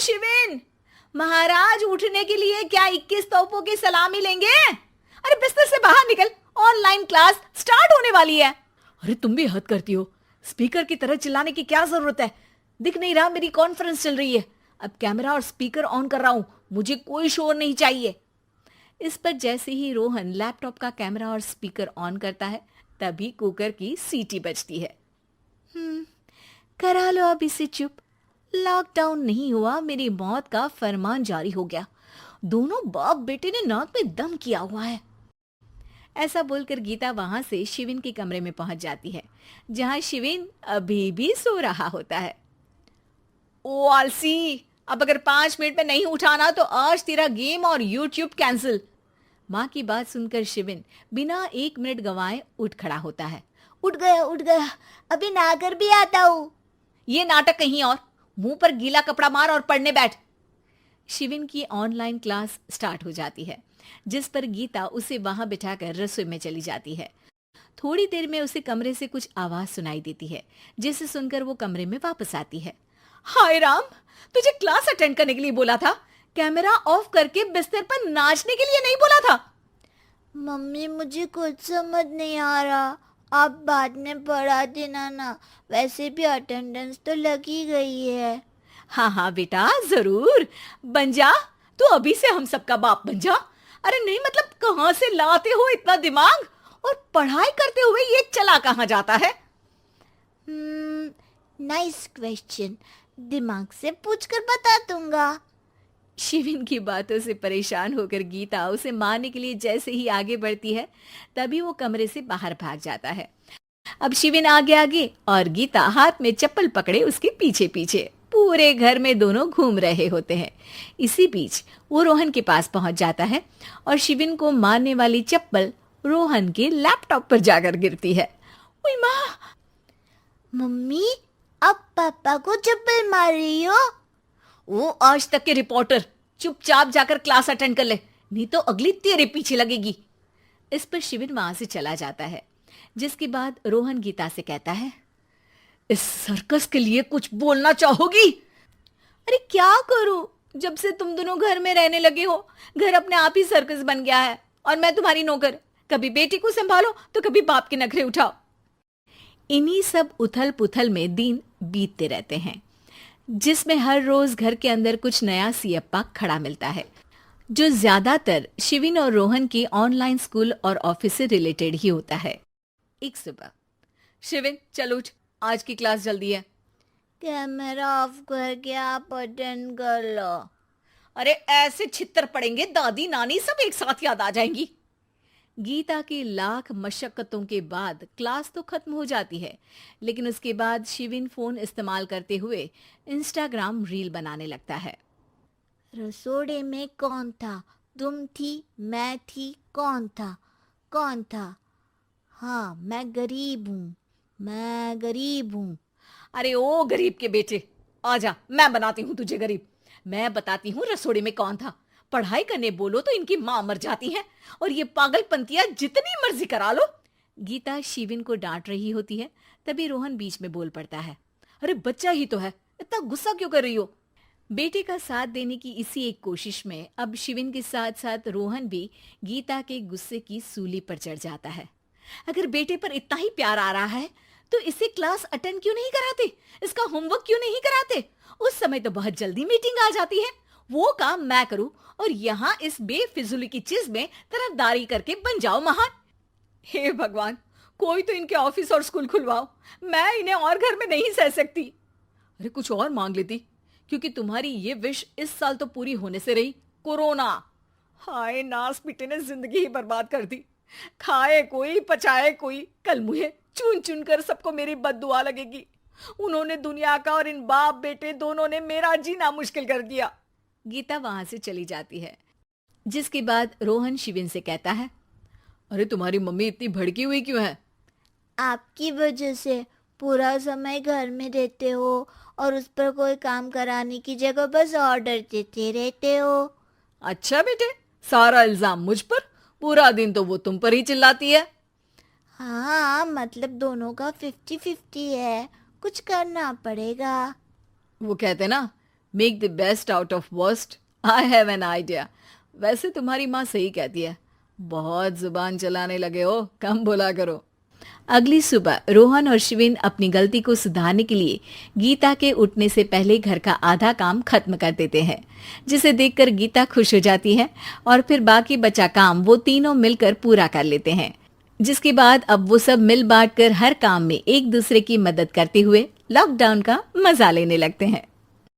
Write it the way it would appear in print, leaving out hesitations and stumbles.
शिविन, महाराज उठने के लिए क्या 21 तोपों की सलामी लेंगे? अरे बिस्तर से बाहर निकल, ऑनलाइन क्लास स्टार्ट होने वाली है। अरे तुम भी हद करती हो, स्पीकर की तरह चिल्लाने की क्या जरूरत है? दिख नहीं रहा मेरी कॉन्फ्रेंस चल रही है। अब कैमरा और स्पीकर ऑन कर रहा हूं, मुझे कोई शोर नहीं चाहिए। इस पर जैसे ही रोहन लैपटॉप का कैमरा और स्पीकर ऑन करता है, तभी कुकर की सीटी बजती है। करा लो अब इसे चुप। लॉकडाउन नहीं हुआ, मेरी मौत का फरमान जारी हो गया। दोनों बाप बेटे ने नाक में दम किया हुआ है। ऐसा बोलकर गीता वहां से शिविन के कमरे में पहुंच जाती है, जहां शिविन अभी भी सो रहा होता है। ओ आलसी, अब अगर 5 मिनट में नहीं उठाना तो आज तेरा गेम और यूट्यूब कैंसिल। माँ की बात सुनकर शिविन बिना 1 मिनट गंवाए उठ खड़ा होता है। उठ गया, अभी नहाकर भी आता हूँ। ये नाटक कहीं और, मुंह पर गीला कपड़ा मार और पढ़ने बैठ। शिविन की ऑनलाइन क्लास स्टार्ट हो जाती है, जिस पर गीता उसे वहां बिठाकर रसोई में चली जाती है। थोड़ी देर में उसे कमरे से कुछ आवाज सुनाई देती है, जिसे सुनकर वो कमरे में वापस आती है। हाय राम, तुझे क्लास अटेंड करने के लिए बोला था, कैमरा ऑफ करके बिस्तर पर नाचने के लिए नहीं बोला था। मम्मी मुझे कुछ समझ नहीं आ रहा, आप बाद में पढ़ा देना ना, वैसे भी अटेंडेंस तो लगी गई है। हाँ बेटा, जरूर बन जा, तू अभी से हम सबका बाप बन जा। अरे नहीं मतलब कहाँ से लाते हो इतना दिमाग, और पढ़ाई करते हुए ये चला कहाँ जाता है? नाइस क्वेश्चन, दिमाग से पूछकर बता दूंगा। शिविन की बातों से परेशान होकर गीता उसे मारने के लिए जैसे ही आगे बढ़ती है, तभी वो कमरे से बाहर भाग जाता है। अब शिविन आगे आगे और गीता हाथ में चप्पल पकड़े उसके पीछे पीछे पूरे घर में दोनों घूम रहे होते हैं। इसी बीच वो रोहन के पास पहुंच जाता है और शिविन को मारने वाली चप्पल रोहन के लैपटॉप पर जाकर गिरती है। ओए माँ! मम्मी, अब पापा को चप्पल मार रही हो? वो आज तक के रिपोर्टर, चुपचाप जाकर क्लास अटेंड कर ले, नहीं तो अगली तेरे पीछे लगेगी। इस पर शिविन वहां से चला जाता है, जिसके बाद रोहन गीता से कहता है, इस सर्कस के लिए कुछ बोलना चाहोगी? अरे क्या करूं, जब से तुम दोनों घर में रहने लगे हो, घर अपने आप ही सर्कस बन गया है और मैं तुम्हारी नौकर। कभी बेटी को संभालो तो कभी बाप के नखरे उठाओ। इन्हीं सब उथल पुथल में दिन बीतते रहते हैं, जिसमें हर रोज घर के अंदर कुछ नया सियप्पा खड़ा मिलता है, जो ज्यादातर शिविन और रोहन के ऑनलाइन स्कूल और ऑफिस से रिलेटेड ही होता है। एक सुबह, शिविन चल उठ, आज की क्लास जल्दी है। कैमरा ऑफ करके आप अटेंड कर लो। अरे ऐसे छित्तर पड़ेंगे, दादी नानी सब एक साथ याद आ जाएंगी। गीता की लाख मशक्कतों के बाद क्लास तो खत्म हो जाती है, लेकिन उसके बाद शिविन फोन इस्तेमाल करते हुए इंस्टाग्राम रील बनाने लगता है। रसोड़े में कौन था? तुम थी, मैं थी, कौन था? कौन था? हाँ, मैं गरीब हूँ। अरे ओ गरीब के बेटे, आजा, मैं बनाती हूँ तुझे गरीब। मैं बताती हूँ रसोड़े में कौन था। पढ़ाई करने बोलो तो इनकी माँ मर जाती है, और ये पागलपंतियां जितनी मर्जी करा लो। गीता शिविन को डांट रही होती है, तभी रोहन बीच में बोल पड़ता है। अरे बच्चा ही तो है, इतना गुस्सा क्यों कर रही हो? बेटे का साथ देने की इसी एक कोशिश में अब शिविन के साथ साथ रोहन भी गीता के गुस्से की सूली पर चढ़ जाता है। अगर बेटे पर इतना ही प्यार आ रहा है तो इसे क्लास अटेंड क्यों नहीं कराते, इसका होमवर्क क्यों नहीं कराते? उस समय तो बहुत जल्दी मीटिंग आ जाती है, वो काम मैं करूं और यहाँ इस बेफिजुली की चीज में तरफदारी करके बन जाओ महान। हे भगवान, कोई तो इनके ऑफिस और स्कूल खुलवाओ, मैं इन्हें और घर में नहीं सह सकती। अरे कुछ और मांग लेती, क्योंकि तुम्हारी ये विश इस साल तो पूरी होने से रही, कोरोना। हाय नास पिटे ने जिंदगी ही बर्बाद कर दी। खाए कोई पचाए कोई, कल मुझे चुन चुन कर सबको मेरी बद्दुआ लगेगी। उन्होंने दुनिया का और इन बाप बेटे दोनों ने मेरा जीना मुश्किल कर दिया। गीता वहां से चली जाती है, जिसके बाद रोहन शिविन से कहता है, अरे तुम्हारी मम्मी इतनी भड़की हुई क्यों है? आपकी वजह से पूरा समय घर में रहते हो और उस पर कोई काम कराने की जगह बस ऑर्डर देते रहते हो। अच्छा बेटे, सारा इल्जाम मुझ पर, पूरा दिन तो वो तुम पर ही चिल्लाती है। हाँ, मतलब दोनों का 50-50 है, कुछ करना पड़ेगा। वो कहते ना, make the best out of worst. I have an idea. वैसे तुम्हारी माँ सही कहती है, बहुत जुबान चलाने लगे हो, कम बोला करो। अगली सुबह रोहन और शिविन अपनी गलती को सुधारने के लिए गीता के उठने से पहले घर का आधा काम खत्म कर देते हैं, जिसे देखकर गीता खुश हो जाती है और फिर बाकी बचा काम वो तीनों मिलकर पूरा कर लेते हैं। जिसके बाद अब वो सब मिल बांट कर हर काम में एक दूसरे की मदद करते हुए लॉकडाउन का मजा लेने लगते हैं।